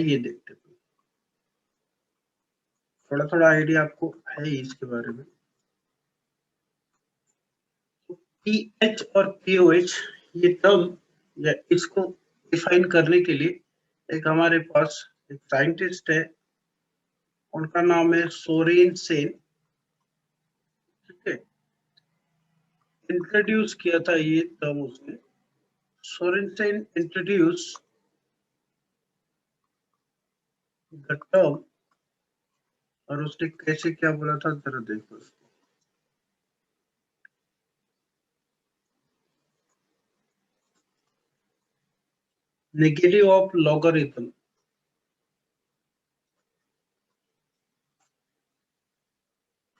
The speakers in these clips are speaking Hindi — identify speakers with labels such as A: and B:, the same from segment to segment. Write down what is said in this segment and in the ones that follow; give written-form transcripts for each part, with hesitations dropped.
A: ये देखते हैं, थोड़ा थोड़ा आइडिया आपको है इसके बारे में। पीएच और पीओएच ये टर्म या इसको डिफाइन करने के लिए एक हमारे पास एक साइंटिस्ट है, उनका नाम है सोरेन सेन। ठीक है, इंट्रोड्यूस किया था ये टर्म उसने। Soren Sen introduce the term, और उसने कैसे क्या बोला था जरा देखो। नेगेटिव ऑफ लॉगरिथम,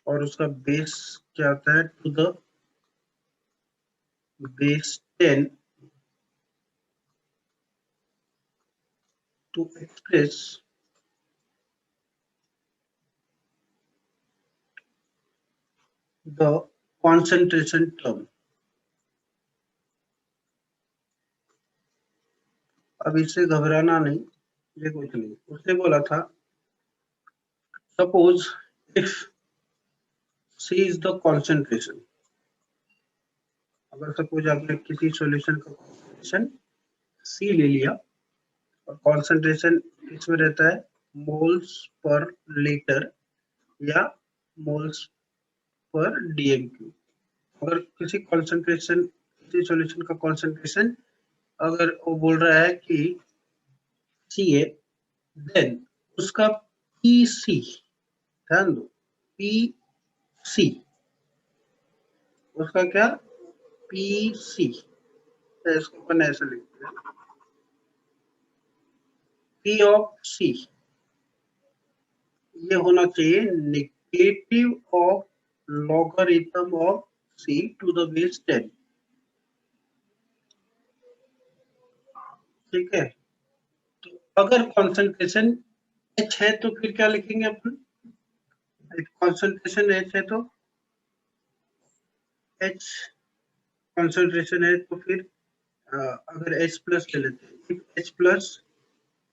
A: और उसका बेस क्या आता है, to the base 10 to express the concentration term. अब इससे घबराना नहीं, ये कुछ नहीं। उसने बोला था suppose if C is the concentration, अगर सपोज आपने किसी सॉल्यूशन का कॉन्सेंट्रेशन सी ले लिया और कॉन्सेंट्रेशन इसमें रहता है मोल्स पर लीटर या मोल्स पर डीएमक्यू। अगर किसी कॉन्सेंट्रेशन, किसी सॉल्यूशन का कॉन्सेंट्रेशन अगर वो बोल रहा है कि सी है, देन उसका पीसी, ध्यान दो, पीसी, उसका क्या, पीसी, इसको अपन ऐसे लिखते हैं, पी ऑफ सी ये होना चाहिए negative of logarithm of C to the base 10। ठीक है, तो अगर कॉन्सेंट्रेशन एच है तो फिर क्या लिखेंगे अपन, कॉन्सेंट्रेशन एच है तो एच कॉन्सेंट्रेशन है तो फिर अगर एच प्लस ले लेते हैं, H plus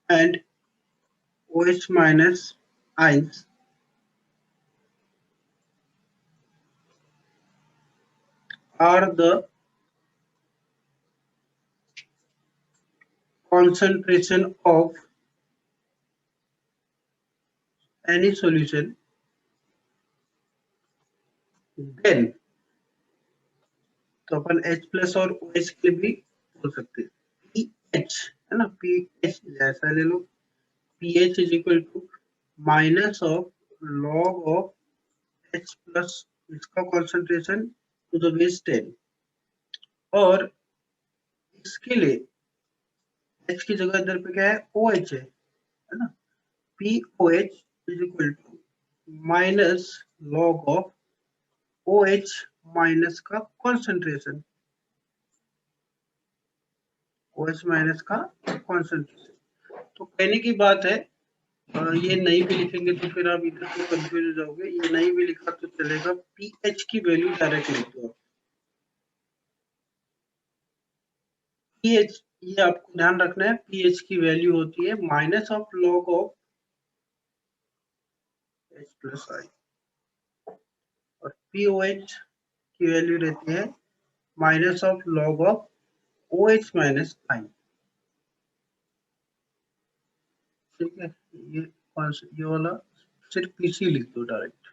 A: and OH minus ions are the concentration of any solution, then तो अपन H प्लस और OH के भी बोल सकते हैं, pH है ना, pH जैसा ले लो, pH is equal to minus of log of H plus इसका कॉन्सेंट्रेशन टू द बेस 10, और इसके लिए H की जगह इधर पे क्या है, OH है ना, POH is equal to minus log of OH minus का कॉन्सेंट्रेशन, OH माइनस का कॉन्सेंट्रेशन। तो कहने की बात है, ये नहीं भी लिखेंगे तो फिर आप इधर से कंफ्यूज हो जाओगे, ये नहीं भी लिखा तो चलेगा, पीएच की वैल्यू डायरेक्ट लिख दो। पीएच ये आपको ध्यान रखना है, पीएच की वैल्यू होती है minus of log of H plus I, और पीओएच की वैल्यू रहती है minus of log of OH minus I. ठीक है, ये वाला सिर्फ पीसी लिख दो डायरेक्ट।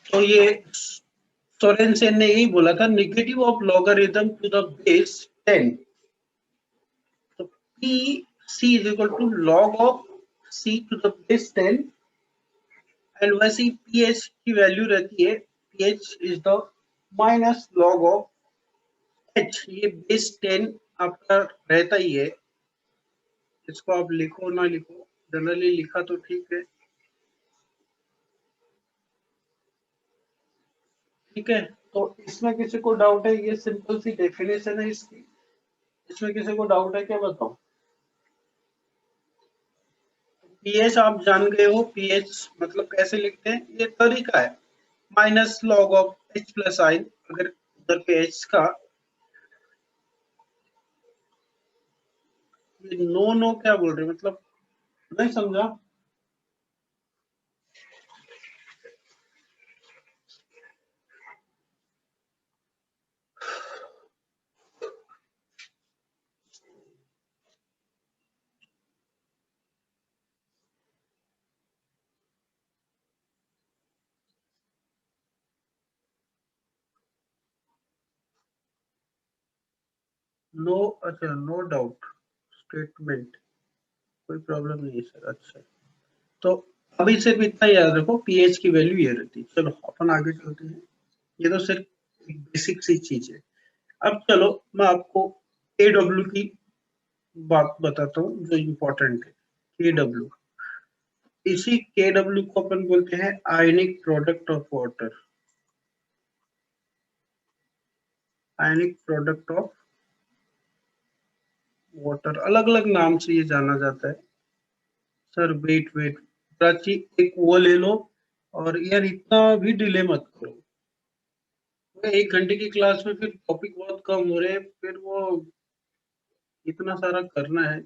A: तो ये सोरेनसेन ने यही बोला था, negative of logarithm to the base 10, तो P C is equal to log of C to the base 10, and वैसे ही पीएच की वैल्यू रहती है, pH is the minus log of H, ये बेस 10 आपका रहता ही है, इसको आप लिखो ना लिखो, जनरली लिखा तो ठीक है। ठीक है, तो इसमें किसी को डाउट है, ये सिंपल सी डेफिनेशन है इसकी, इसमें किसी को डाउट है क्या, बताओ। पीएच आप जान गए हो, पीएच मतलब कैसे लिखते हैं, ये तरीका है, minus log of H plus I, अगर उधर पे एच का ये नो नो क्या बोल रहे हैं, मतलब नहीं समझा। नो, अच्छा नो डाउट स्टेटमेंट, कोई प्रॉब्लम नहीं है सर। अच्छा तो अभी सिर्फ इतना याद रखो, पीएच की वैल्यू ये रहती है। चलो अपन आगे चलते हैं, ये तो सिर्फ एक बेसिक सी चीज है। अब चलो मैं आपको KW की बात बताता हूँ जो इम्पोर्टेंट है। KW, इसी KW को अपन बोलते हैं ionic product of water. Ionic product of water, अलग अलग नाम से ये जाना जाता है। सर वेट वेट, प्राची एक वो ले लो, और यार इतना भी डिले मत करो। 1 घंटे की क्लास में फिर टॉपिक बहुत कम हो रहे हैं, फिर वो इतना सारा करना है,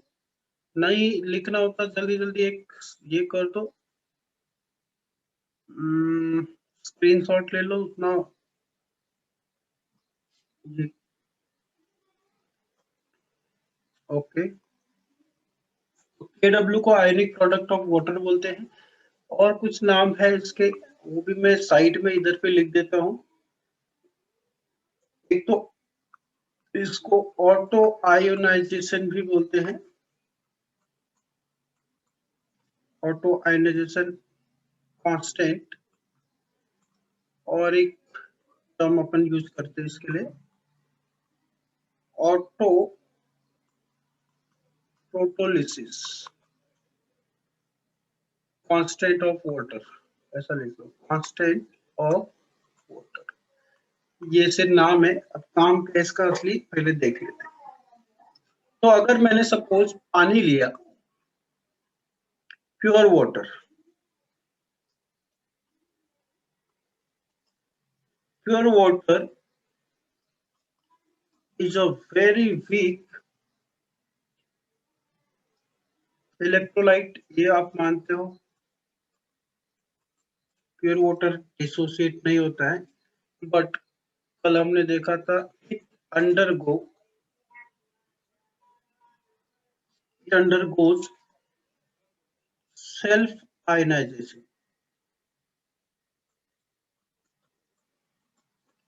A: नहीं लिखना होता जल्दी जल्दी एक ये कर दो, स्क्रीनशॉट ले लो उतना ये। ओके, KW को आयनिक प्रोडक्ट ऑफ वाटर बोलते हैं। और कुछ नाम है इसके, वो भी मैं साइड में इधर पे लिख देता हूँ। एक तो इसको ऑटो आयोनाइजेशन भी बोलते हैं, ऑटो आयोनाइजेशन कांस्टेंट। और एक टर्म अपन यूज करते हैं इसके लिए, ऑटो प्रोटोलिसिस कांस्टेंट ऑफ वाटर, ऐसा लिख लो, कांस्टेंट ऑफ वाटर। ये सिर्फ नाम है, अब काम क्या इसका असली पहले देख लेते हैं। तो अगर मैंने सपोज पानी लिया, pure water, pure water is a very weak electrolyte, ये आप मानते हो। प्योर वाटर डिसोसिएट नहीं होता है, बट कल हमने देखा था it undergo it undergoes self ionisation.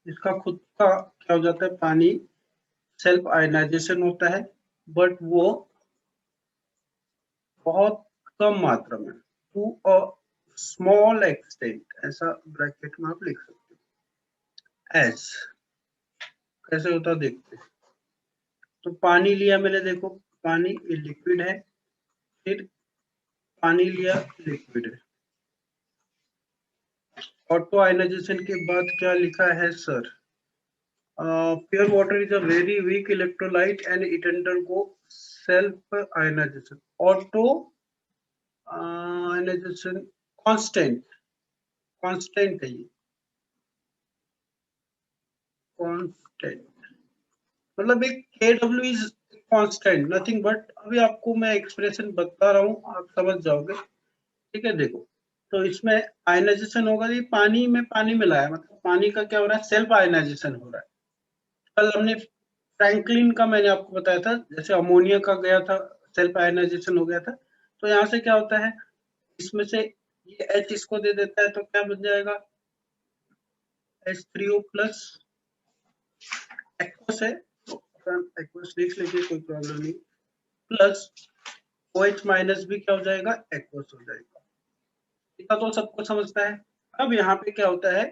A: इसका खुद का क्या हो जाता है, पानी सेल्फ आयनाइजेशन होता है, बट वो बहुत कम मात्रा में, टू अ स्मॉल एक्सटेंट, ऐसा ब्रैकेट में आप लिख सकते हो। एज कैसे होता देखते हैं। तो पानी लिया मैंने, देखो पानी ये लिक्विड है, फिर पानी लिया लिक्विड है। ऑटो आयनाइजेशन के बाद क्या लिखा है sir, pure water is a very weak electrolyte and it undergo self ionisation. Auto ionisation constant, constant है ये, कांस्टेंट मतलब एक KW is constant, nothing but, अभी आपको मैं एक्सप्रेशन बता रहा हूँ, आप समझ जाओगे। ठीक है देखो, तो इसमें आयनाइजेशन होगा, ये पानी में पानी मिलाया, मतलब पानी का क्या हो रहा है, सेल्फ आयनाइजेशन हो रहा है। कल हमने फ्रैंकलिन का मैंने आपको बताया था, जैसे अमोनिया का गया था, सेल्फ आयनाइजेशन हो गया था। तो यहाँ से क्या होता है, इसमें से ये H इसको दे देता है, तो क्या बन जाएगा, H3O प्लस, एक्वस है तो एक्वस लिख लीजिए, कोई प्रॉब्लम नहीं, प्लस OH माइनस भी क्या हो जाएगा, एक्वस हो जाएगा। इतना तो सबको समझता है। अब यहाँ पे क्या होता है,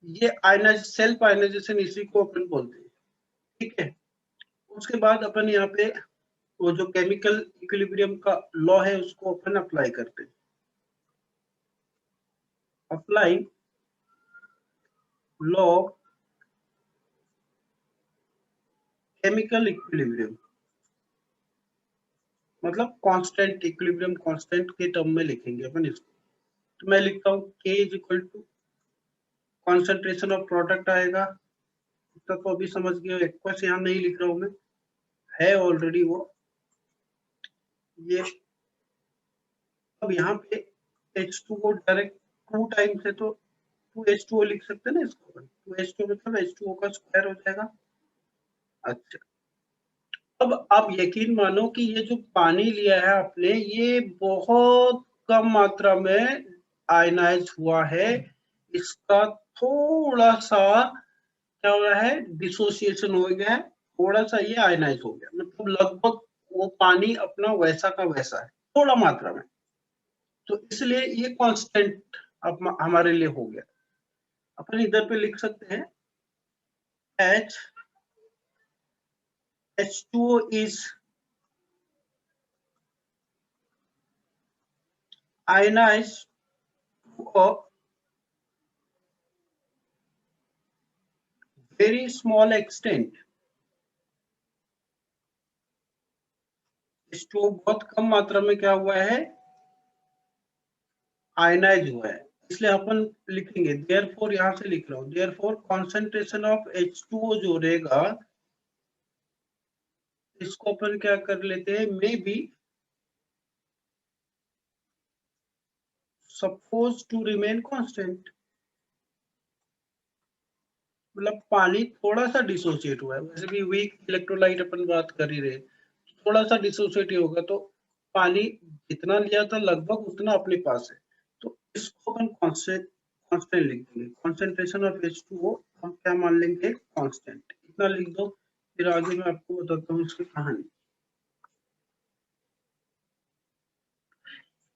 A: ये आयनाइज सेल्फ आयनाइजेशन इसी को अपन बोलते हैं। ठीक है, उसके बाद अपन यहाँ पे वो जो केमिकल इक्विलिब्रियम का लॉ है उसको अपन अप्लाई करते हैं। अप्लाई लॉ केमिकल इक्विलिब्रियम, मतलब कांस्टेंट, इक्विलिब्रियम कांस्टेंट के टर्म में लिखेंगे अपन इसको। तो मैं लिखता हूँ K is equal to concentration of product आएगा, इतना तो अभी समझ गए, एक्वस यहाँ नहीं लिख रहा हूँ मैं, है ऑलरेडी वो। ये अब यहाँ पे H2O डायरेक्ट 2 टाइम्स है तो 2H2O लिख सकते हैं ना इसको। 2H2O मतलब H2O का स्क्वायर हो जाएगा। अच्छा, अब आप यकीन मानो कि ये जो पानी लिया है आपने, ये बहुत कम मात्रा में आयनाइज हुआ है। इसका थोड़ा सा क्या हो रहा है, डिसोसिएशन हो गया है, थोड़ा सा ये आयनाइज हो गया, मतलब लगभग वो पानी अपना वैसा का वैसा है, थोड़ा मात्रा में। तो इसलिए ये कांस्टेंट अब हमारे लिए हो गया। अपन इधर पे लिख सकते हैं H H2O is ionized to a very small extent। H2O बहुत कम मात्रा में क्या हुआ है, आयनाइज हुआ है। इसलिए अपन लिखेंगे देयरफॉर, यहां से लिख रहा हूं देयरफॉर कॉन्सेंट्रेशन ऑफ H2O जो रहेगा, इसको अपन क्या कर लेते हैं, may be suppose to remain constant. मतलब पानी थोड़ा सा डिसोसिएट हुआ है, वैसे भी वीक इलेक्ट्रोलाइट अपन बात कर ही रहे, थोड़ा सा डिसोसिएट होगा तो पानी जितना लिया था लगभग उतना अपने पास है। तो इसको अपन कांस्टेंट लिख देंगे। कॉन्सेंट्रेशन ऑफ H2O हम क्या मान लेंगे, कांस्टेंट। इतना लिख दो, फिर आगे मैं आपको बताता हूँ इसकी कहानी।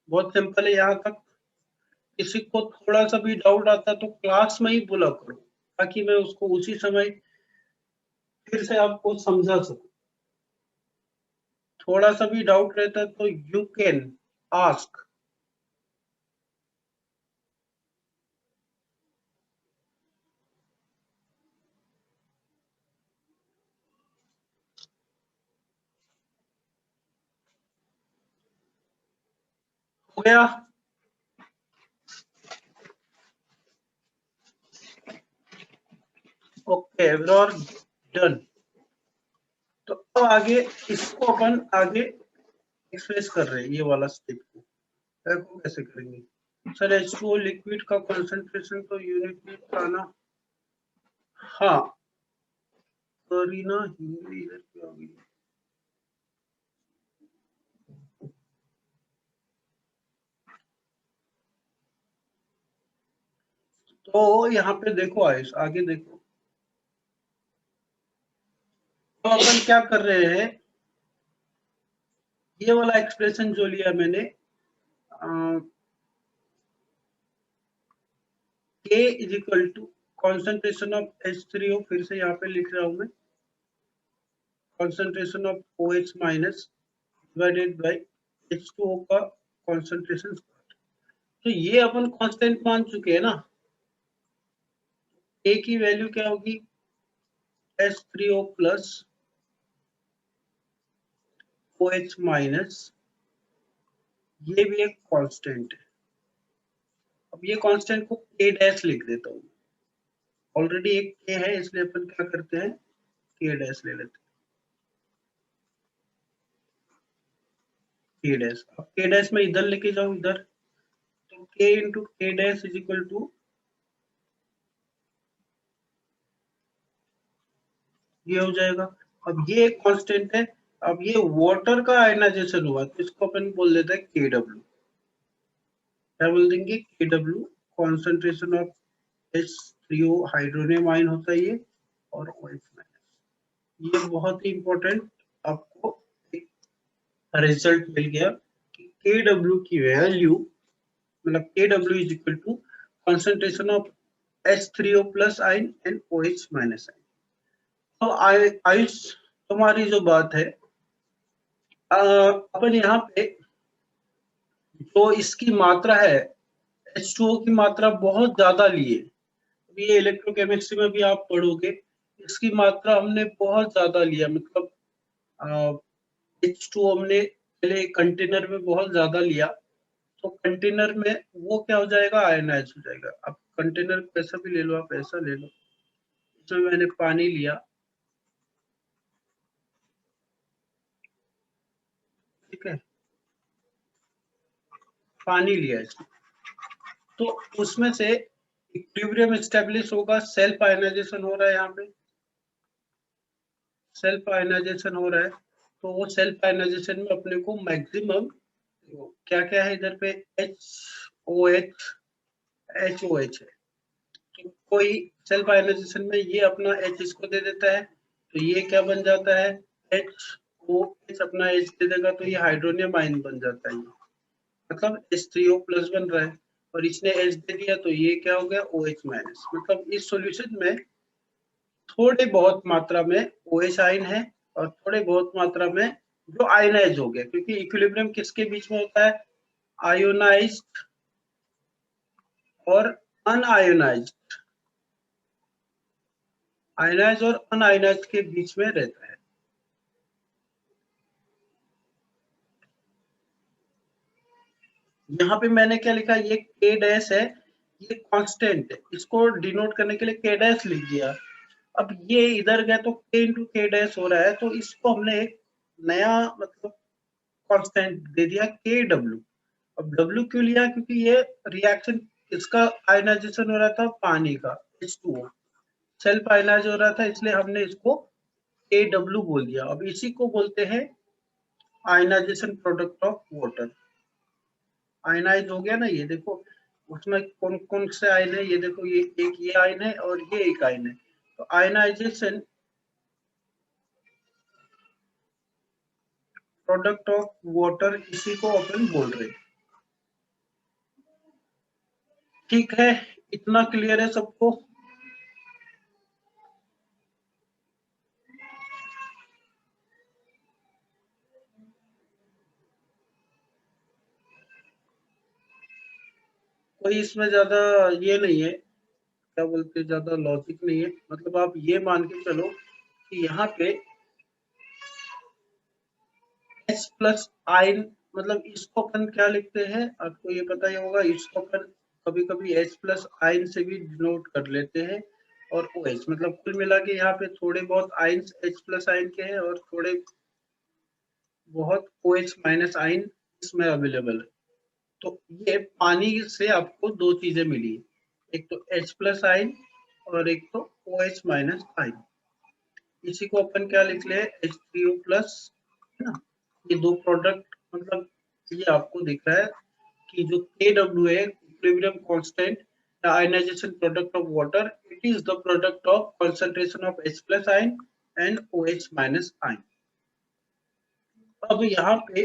A: बहुत सिंपल है यहाँ तक। किसी को थोड़ा सा भी डाउट आता तो क्लास में ही बोला करो, ताकि मैं उसको उसी समय फिर से आपको समझा सकूं। थोड़ा सा भी डाउट रहता तो यू कैन आस्क। हो गया? Okay, everyone done. तो अब आगे इसको अपन आगे एक्सप्रेस कर रहे हैं, ये वाला स्टेप को देखो कैसे करेंगे। सर H2O लिक्विड का कंसंट्रेशन तो यूनिट में था ना। हाँ, करीना हिंदी इधर क्या हो गई। तो यहाँ पे देखो आयुष, आगे देखो। तो अपन क्या कर रहे हैं, ये वाला एक्सप्रेशन जो लिया मैंने, K is equal to concentration of H3O, फिर से यहाँ पे लिख रहा हूं मैं, concentration of OH minus divided by H2O का कॉन्सेंट्रेशन। तो ये अपन कांस्टेंट मान चुके हैं ना। A की वैल्यू क्या होगी, H3O प्लस OH माइनस, ये भी एक कांस्टेंट है। अब ये कांस्टेंट को K डैश लिख देता हूँ, ऑलरेडी एक K है इसलिए अपन क्या करते हैं, K डैश ले लेते हैं, K डैश। अब K डैश में इधर लेके जाऊं इधर, तो K into K dash is equal to, ये हो जाएगा। अब ये एक कांस्टेंट है। अब ये वाटर का आयनाइजेशन हुआ तो इसको अपन बोल देते हैं KW। क्या बोल देंगे, KW concentration of H3O hydronium ion होता है ये, और OH माइनस। ये बहुत ही इंपॉर्टेंट आपको एक रिजल्ट मिल गया कि KW की वैल्यू, मतलब KW is equal to concentration of H3O plus ion and OH minus ion. अब आयुष, तुम्हारी जो बात है, अपन यहाँ पे जो इसकी मात्रा है, H2O की मात्रा बहुत ज्यादा लिए। ये इलेक्ट्रोकेमिस्ट्री में भी आप पढ़ोगे, इसकी मात्रा हमने बहुत ज्यादा लिया, मतलब H2O हमने पहले कंटेनर में बहुत ज्यादा लिया, तो कंटेनर में वो क्या हो जाएगा, आयनाइज हो जाएगा। अब कंटेनर कैसा भी ले लो, आप ऐसा ले लो, इसमें मैंने पानी लिया, ठीक है, पानी लिया इसमें, तो उसमें से इक्विलिब्रियम एस्टेब्लिश होगा, सेल्फ आयनाइजेशन हो रहा है, यहाँ पे सेल्फ आयनाइजेशन हो रहा है। तो वो सेल्फ आयनाइजेशन में अपने को मैक्सिमम क्या क्या है इधर पे, HOH HOH है। तो कोई सेल्फ आयनाइजेशन में ये अपना H इसको दे देता है, तो ये क्या बन जाता है, HOH अपना H दे देगा, तो ये हाइड्रोनियम आयन बन जाता है, मतलब H3O प्लस बन रहा है, और इसने H दे दिया तो ये क्या हो गया, OH माइनस। मतलब इस सॉल्यूशन में थोड़े बहुत मात्रा में OH आयन है और थोड़े बहुत मात्रा में जो आयनाइज हो गया, क्योंकि इक्विलिब्रियम किसके बीच में होता है, आयोनाइज्ड और अनआयोनाइज्ड, आयनाइज और अनआयोनाइज के बीच में रहता है। यहाँ पे मैंने क्या लिखा, ये K डैश है, ये कांस्टेंट है, इसको डिनोट करने के लिए K डैश लिख दिया। अब ये इधर गया तो K इंटू K डैश हो रहा है, तो इसको हमने एक नया मतलब कांस्टेंट दे दिया KW। अब W क्यों लिया, क्योंकि ये रिएक्शन इसका आयनाइजेशन हो रहा था पानी का H2O, सेल्फ आयनाइज हो रहा था, इसलिए हमने इसको KW बोल दिया। अब इसी को बोलते हैं ionisation product of water. Ionise हो गया ना, ये देखो उसमें कौन कौन से आयन है, ये देखो ये एक ये आयन है और ये एक आयन है, तो आयनाइजेशन प्रोडक्ट ऑफ वाटर, इसी को अपन बोल रहे हैं। ठीक है, इतना क्लियर है सबको। कोई इसमें ज्यादा ये नहीं है, क्या बोलते, ज्यादा लॉजिक नहीं है। मतलब आप ये मान के चलो कि यहाँ पे H प्लस आयन, मतलब इसको अपन क्या लिखते हैं, आपको ये पता ही होगा, इसको अपन कभी कभी H प्लस आयन से भी डिनोट कर लेते हैं, और OH, मतलब कुल मिला के यहाँ पे थोड़े बहुत आयन H प्लस आयन के हैं और थोड़े बहुत OH माइनस आयन इसमें अवेलेबल है। तो ये पानी से आपको दो चीजें मिली, एक तो H प्लस आयन और एक तो OH माइनस आयन। इसी को अपन क्या लिख ले, H3O प्लस, है ना। ये दो प्रोडक्ट, मतलब ये आपको दिख रहा है कि जो KW है, equilibrium constant, the ionization product of water, it is the product of concentration of H plus ion and OH minus ion। अब यहाँ पे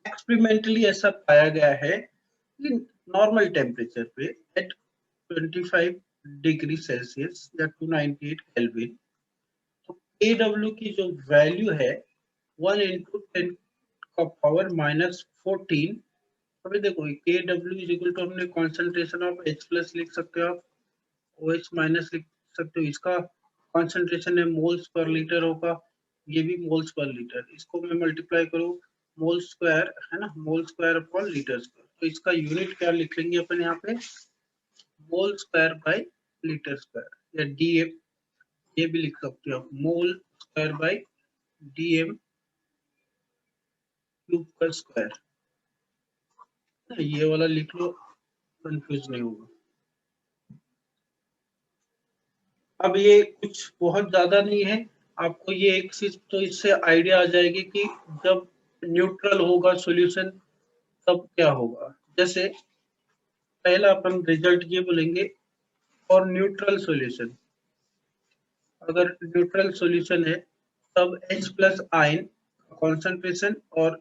A: एक्सपेरिमेंटली ऐसा पाया गया है कि नॉर्मल टेम्परेचर पे एट 25 डिग्री सेल्सियस या 298 केल्विन, तो KW की जो वैल्यू है 1 इंटू 10 का पावर माइनस 14। अभी देखो KW इज इक्वल टू, हमने कॉन्सेंट्रेशन ऑफ H प्लस लिख सकते हो आप, OH माइनस लिख सकते हो, इसका कॉन्सेंट्रेशन है मोल्स पर लीटर होगा, ये भी मोल्स पर लीटर, इसको मैं मल्टीप्लाई करूँ मोल स्क्वायर, है ना, mole square upon litre square, तो इसका यूनिट क्या लिख लेंगे अपन यहाँ पे, mole square by litre square, या डीएम, ये भी लिख सकते हो mole square by DM cube का स्क्वायर, ये वाला लिख लो, कंफ्यूज नहीं होगा। अब ये कुछ बहुत ज्यादा नहीं है, आपको ये एक चीज तो इससे आइडिया आ जाएगी कि जब न्यूट्रल होगा सॉल्यूशन तब क्या होगा। जैसे पहला अपन रिजल्ट ये बोलेंगे, और न्यूट्रल सॉल्यूशन, अगर न्यूट्रल सॉल्यूशन है तब H प्लस आयन कॉन्सेंट्रेशन और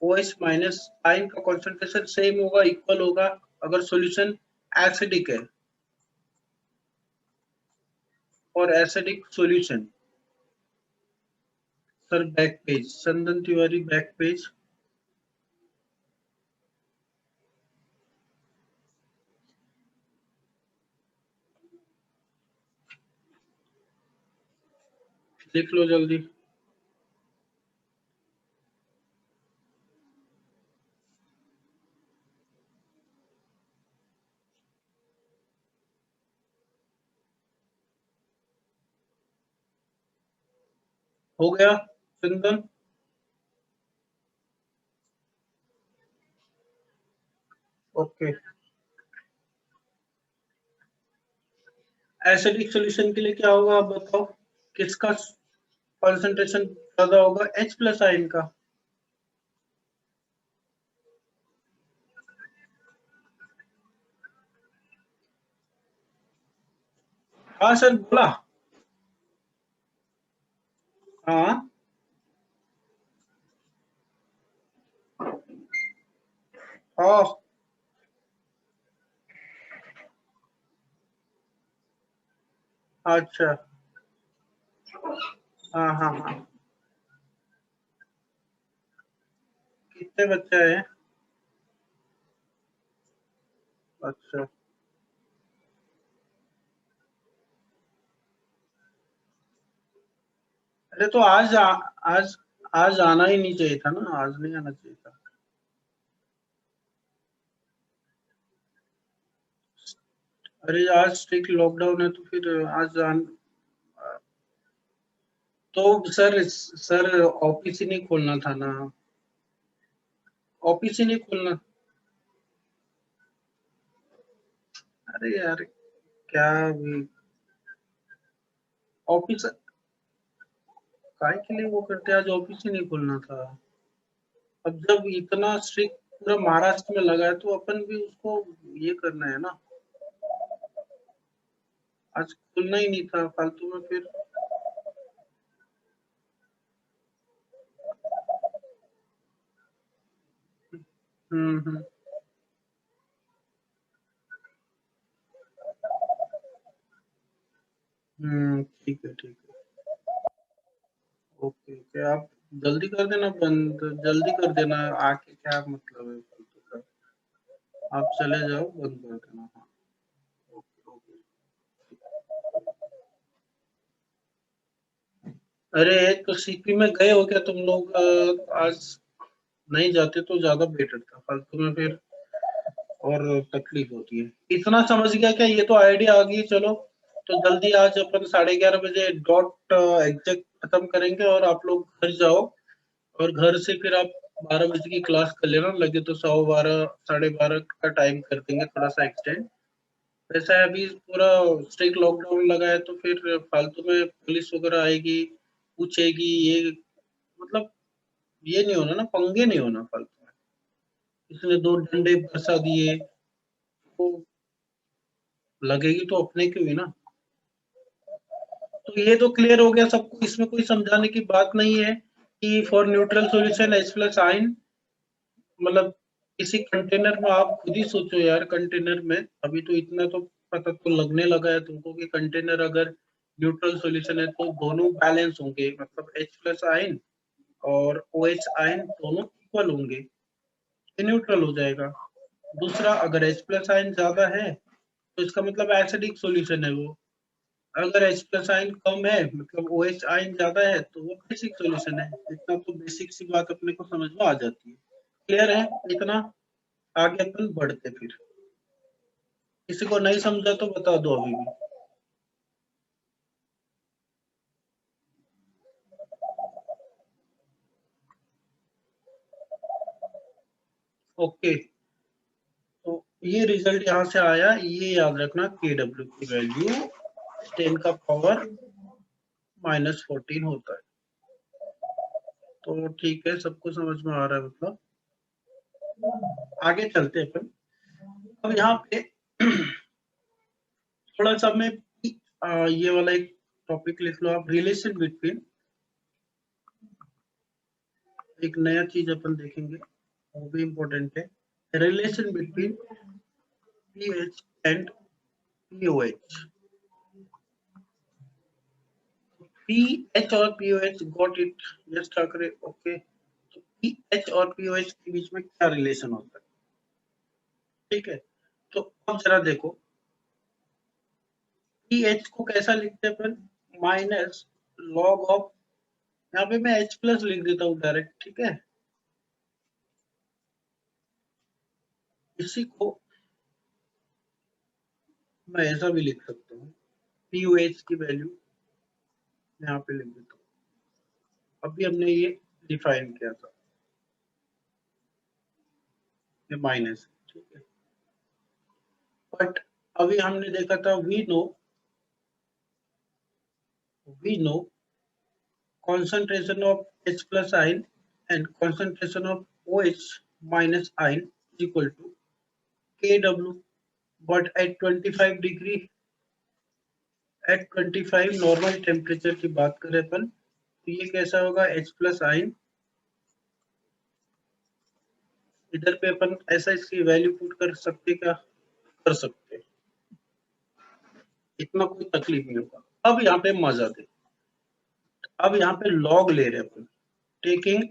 A: OH माइनस आयन का कॉन्सेंट्रेशन सेम होगा, इक्वल होगा, अगर सॉल्यूशन एसिडिक है। और acidic solution, sir back page, Chandan Tiwari back page, लिख लो जल्दी। हो गया चंदन? ओके, एसिडिक सॉल्यूशन के लिए क्या होगा आप बताओ, किसका कंसंट्रेशन ज्यादा होगा, H प्लस आयन का। हाँ सर बोला। हाँ हाँ अच्छा, हाँ हाँ हाँ, कितने बच्चे हैं? अच्छा, अरे तो आज आज आना ही नहीं चाहिए था ना, आज नहीं आना चाहिए था। अरे आज स्ट्रिक्ट लॉकडाउन है तो फिर आज आन, तो सर ऑफिस ही नहीं खोलना था ना, ऑफिस ही नहीं खोलना। अरे यार क्या भी, ऑफिस काय के लिए वो करते, आज ऑफिस ही नहीं खोलना था। अब जब इतना स्ट्रिक्ट पूरा महाराष्ट्र में लगा है तो अपन भी उसको ये करना है ना, आज खुलना ही नहीं था फालतू में फिर। हम्म, ठीक है ठीक है। ओके ओके, आप जल्दी कर देना बंद, जल्दी कर देना, आके क्या मतलब है फालतू का, आप चले जाओ बंद कर देना, हाँ। Okay okay. अरे तो सीपी में गए हो क्या तुम लोग, आज नहीं जाते तो ज्यादा बेटर था, फालतू में फिर और तकलीफ होती है। इतना समझ गया क्या, ये तो आइडिया आ गई, चलो तो जल्दी आज अपन 11:30 बजे डॉट एग्जैक्ट खत्म करेंगे और आप लोग घर जाओ, और घर से फिर आप 12 बजे की क्लास कर लेना, लगे तो 12:15 12:30 का टाइम कर देंगे थोड़ा सा एक्सटेंड। वैसा है अभी पूरा स्ट्रिक्ट लॉकडाउन लगा है तो फिर फालतू में पुलिस वगैरह आएगी, पूछेगी, ये मतलब ये नहीं होना ना, पंगे नहीं होना फालतू में। इसने 2 डंडे बरसा दिए तो लगेगी तो अपने की हुई ना। तो ये तो क्लियर हो गया सबको, इसमें कोई समझाने की बात नहीं है कि for neutral solution H plus ion, मतलब किसी कंटेनर में आप खुद ही सोचो यार, कंटेनर में अभी तो इतना तो पता तो लगने लगा है तुमको कि कंटेनर अगर न्यूट्रल सॉल्यूशन है तो दोनों बैलेंस होंगे, मतलब H प्लस आयन और OH आयन दोनों इक्वल होंगे, ये न्यूट्रल हो जाएगा। दूसरा, अगर H प्लस आयन ज्यादा है तो इसका मतलब एसिडिक सॉल्यूशन है वो, अगर H प्लस आयन कम है मतलब OH आयन ज्यादा है तो वो बेसिक सॉल्यूशन है। इतना तो बेसिक सी बात अपने को समझ में आ जाती है, क्लियर है इतना, आगे अपन बढ़ते फिर। किसी को नहीं समझा तो बता दो अभी भी। ओके, तो ये रिजल्ट यहाँ से आया, ये याद रखना, के डब्ल्यू की वैल्यू 10 का पावर -14 होता है। तो ठीक है, सबको समझ में आ रहा है मतलब, आगे चलते हैं अपन। अब यहाँ पे थोड़ा सा मैं ये वाला एक टॉपिक लिख लो आप, रिलेशन बिटवीन, एक नया चीज अपन देखेंगे, वो भी इम्पोर्टेंट है, relation between pH and pOH. PH और pOH got it, yes Thackeray, okay. तो पीएच और पीओएच के बीच में क्या रिलेशन होता है, ठीक है। तो अब जरा देखो, पीएच को कैसा लिखते हैं अपन, माइनस लॉग ऑफ, यहाँ पे मैं H प्लस लिख देता हूँ डायरेक्ट, ठीक है। इसी को मैं ऐसा भी लिख सकता हूँ, पीओएच की वैल्यू यहाँ पे लिख देता हूँ, अभी हमने ये डिफाइन किया था, ये माइनस, ठीक है। बट अभी हमने देखा था we know concentration of H plus ion and concentration of OH minus ion is equal to Kw. But at 25 degree, at 25 normal temperature की बात करें अपन, तो ये कैसा होगा? H प्लस आइन, इधर पे अपन ऐसा इसकी वैल्यू पुट कर सकते, क्या कर सकते, इतना कोई तकलीफ नहीं होगा। अब यहाँ पे मजा दे, अब यहाँ पे लॉग ले रहे अपन, taking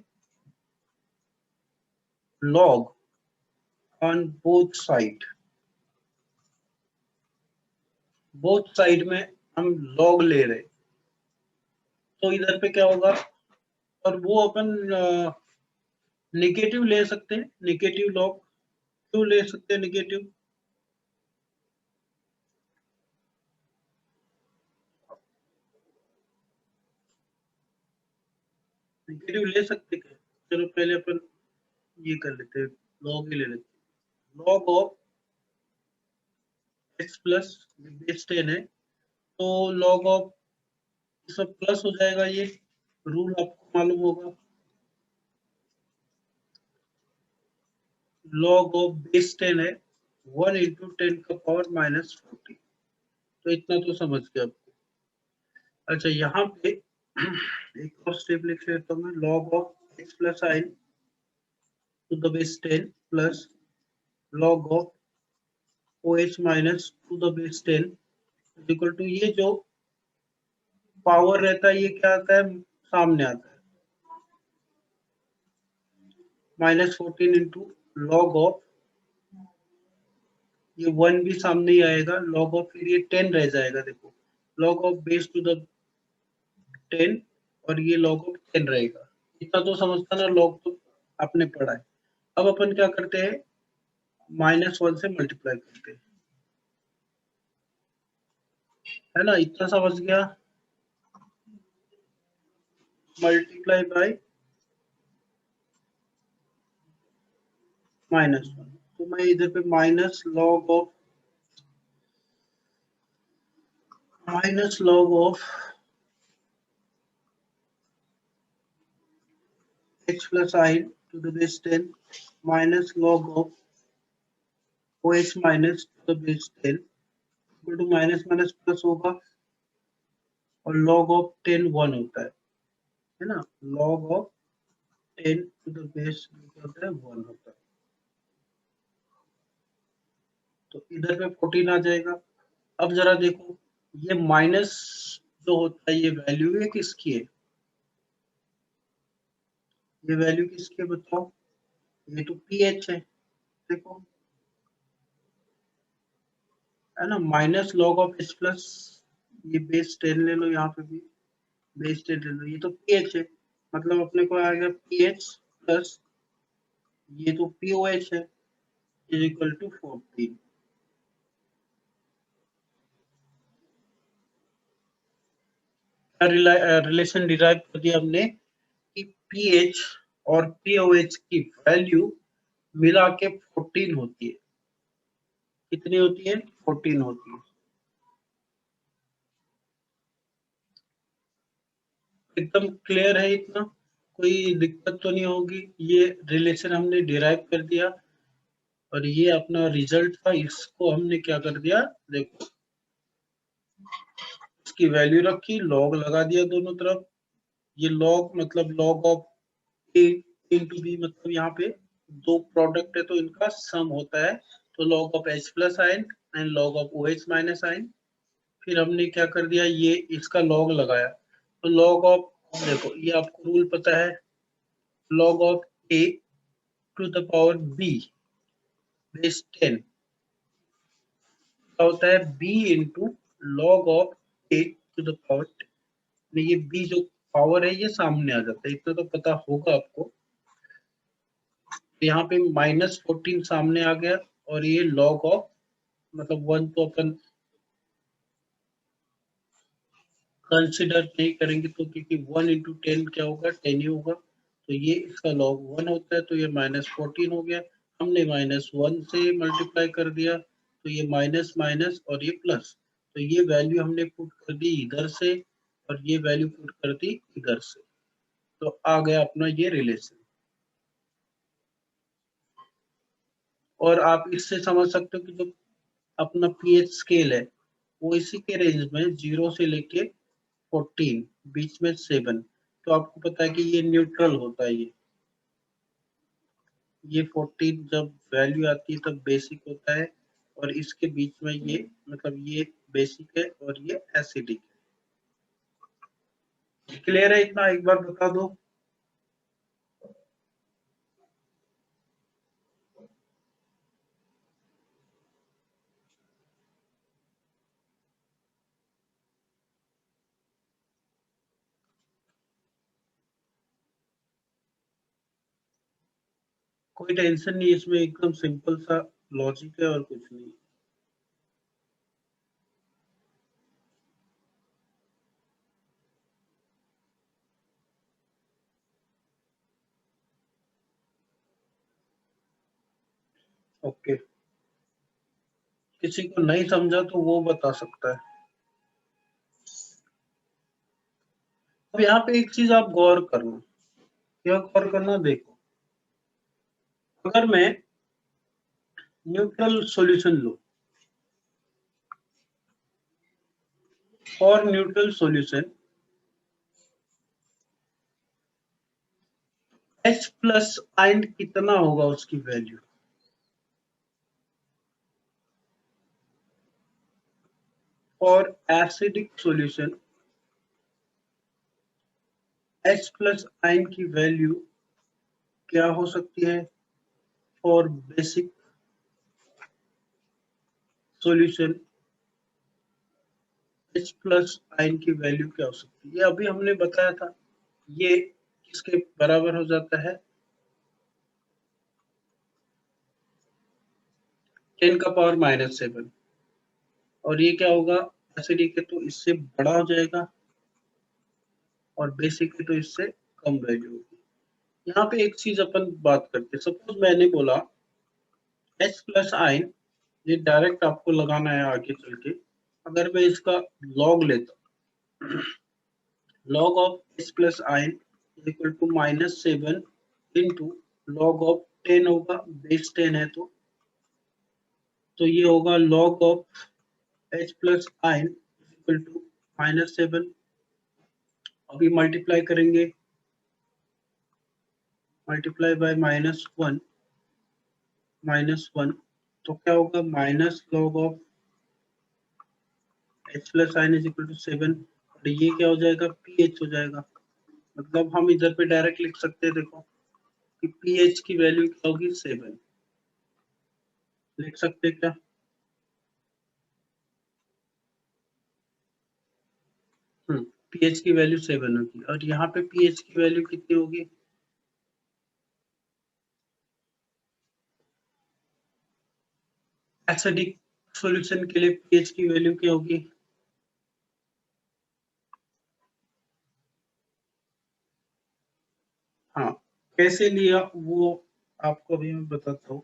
A: log on both side में हम लॉग ले रहे, तो इधर पे क्या होगा? और वो अपन नेगेटिव ले सकते हैं, नेगेटिव लॉग क्यों ले सकते हैं? नेगेटिव ले सकते हैं। चलो पहले अपन ये कर लेते हैं, लॉग ही ले लेते हैं। Log of x plus base 10 है, तो लॉग ऑफ इसमें प्लस हो जाएगा, ये रूल आपको मालूम होगा। लॉग ऑफ बेस 10 है 1 इंटू 10 का पावर माइनस 40, तो इतना तो समझ गया आपको। अच्छा यहाँ पे एक और स्टेप लिख लेता हूँ मैं, log of x plus ion to the base 10 plus log of OH minus to the base 10 equal to, ये जो पावर रहता है ये क्या आता है? सामने आता है -14 इंटू लॉग ऑफ, ये 1 भी सामने ही आएगा, लॉग ऑफ फिर ये 10 रह जाएगा, देखो log of base to the 10 और ये लॉग ऑफ 10 रहेगा। इतना तो समझता ना, लॉग तो आपने पढ़ा है। अब अपन क्या करते हैं, -1 से मल्टीप्लाई करते हैं, है ना? इतना समझ गया, मल्टीप्लाई बाय -1, तो मैं इधर पे minus log of x plus I to the base 10 minus log of OH minus to the base 10 equal to minus minus plus होगा, और log of 10 1 होता है ना? log of 10 to the base होता है 1 होता है, तो इधर पे 14 आ जाएगा। अब जरा देखो, ये माइनस जो होता है ये वैल्यू है किसकी है? ये वैल्यू किसकी है बताओ? ये तो pH है, देखो है ना? Minus log of H plus, ये बेस 10 ले लो, यहाँ पे भी बेस 10 ले लो, ये तो pH है, मतलब अपने को आएगा pH प्लस ये तो POH है is equal to 14। Relation derive कर दिया हमने कि pH और POH की वैल्यू मिला के 14 होती है। कितनी होती है? 14 होती है। एकदम क्लियर है इतना? कोई दिक्कत तो नहीं होगी? ये रिलेशन हमने डिराइव कर दिया और ये अपना रिजल्ट था, इसको हमने क्या कर दिया, देखो इसकी वैल्यू रखी, लॉग लगा दिया दोनों तरफ। ये लॉग मतलब log of a into b, मतलब यहाँ पे दो प्रोडक्ट है तो इनका सम होता है, तो log of H plus ion and log of O H minus ion. फिर हमने क्या कर दिया, ये इसका लॉग लगाया, तो लॉग ऑफ, देखो ये आपको रूल पता है, log of a to the power b base 10 क्या होता है? b into log of a to the power, ये b जो पावर है ये सामने आ जाता है, इतना तो पता होगा आपको। तो यहाँ पे -14 सामने आ गया, और ये लॉग ऑफ, मतलब 1 तो अपन कंसिडर नहीं करेंगे, तो क्योंकि 1 इंटू 10 क्या होगा? 10 ही होगा, तो ये इसका लॉग 1 होता है, तो ये -14 हो गया। हमने -1 से मल्टीप्लाई कर दिया, तो ये माइनस माइनस और ये प्लस, तो ये वैल्यू हमने पुट कर दी इधर से और ये वैल्यू पुट कर दी इधर से, तो आ गया अपना ये रिलेशन। और आप इससे समझ सकते हो कि जो अपना पीएच स्केल है वो इसी के रेंज में 0 से लेके 14 बीच में 7, तो आपको पता है कि ये न्यूट्रल होता है। ये 14 जब वैल्यू आती है तब बेसिक होता है, और इसके बीच में ये मतलब ये बेसिक है और ये एसिडिक है। क्लियर है इतना? एक बार बता दो। कोई टेंशन नहीं, इसमें एकदम सिंपल सा लॉजिक है और कुछ नहीं। ओके, किसी को नहीं समझा तो वो बता सकता है। अब यहाँ पे एक चीज आप गौर करना, क्या गौर करना, देखो अगर मैं न्यूट्रल सॉल्यूशन लूं, और neutral solution H plus ion कितना होगा उसकी वैल्यू, और acidic solution H plus ion की वैल्यू क्या हो सकती है, और basic solution H plus ion की वैल्यू क्या हो सकती है। ये अभी हमने बताया था, ये किसके बराबर हो जाता है, 10 का पावर -7, और ये क्या होगा, एसिडिक है तो इससे बड़ा हो जाएगा, और बेसिक है तो इससे कम वैल्यू होगी। यहाँ पे एक चीज अपन बात करते हैं, सपोज मैंने बोला H प्लस आयन, ये डायरेक्ट आपको लगाना है आगे चल के। अगर मैं इसका लॉग लेता, log of H plus ion equal to -7 into log of 10 होगा, बेस 10 है तो ये होगा log of H plus ion equal to -7। अभी मल्टीप्लाई करेंगे, मल्टीप्लाई बाय -1 तो क्या होगा, minus log of H plus ion is equal to 7, और ये क्या हो जाएगा, पीएच हो जाएगा। मतलब हम इधर पे डायरेक्ट लिख सकते हैं, देखो कि पीएच की वैल्यू क्या होगी, 7 लिख सकते हैं क्या। पीएच की वैल्यू 7 होगी, और यहाँ पे पीएच की वैल्यू कितनी होगी, एसिडिक सॉल्यूशन के लिए पीएच की वैल्यू क्या होगी, हाँ कैसे लिया वो आपको अभी मैं बताता हूँ।